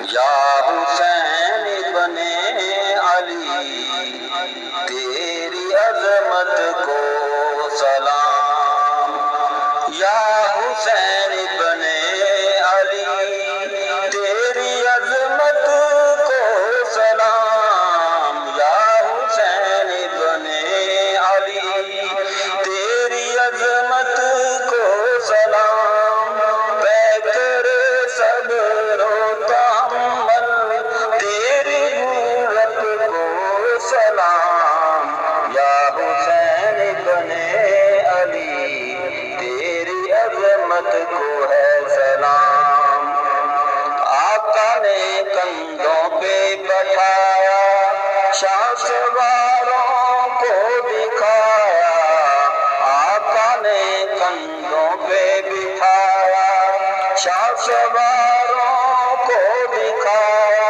یا حسین ابن علی تیری عظمت کو سلام، یا حسین ابن علی تیری عظمت کو سلام، یا حسین ابن علی تیری عظمت کو سلام، پیکر صبر و تحمل تیری غیرت کو سلام، یا حسین ابن علی تیری عظمت کو ہے سلام۔ آقا نے کندھوں پہ بٹھایا شاہ سواروں کو دکھایا، آقا نے کندھوں پہ بٹھایا شاہ سواروں کو دکھایا،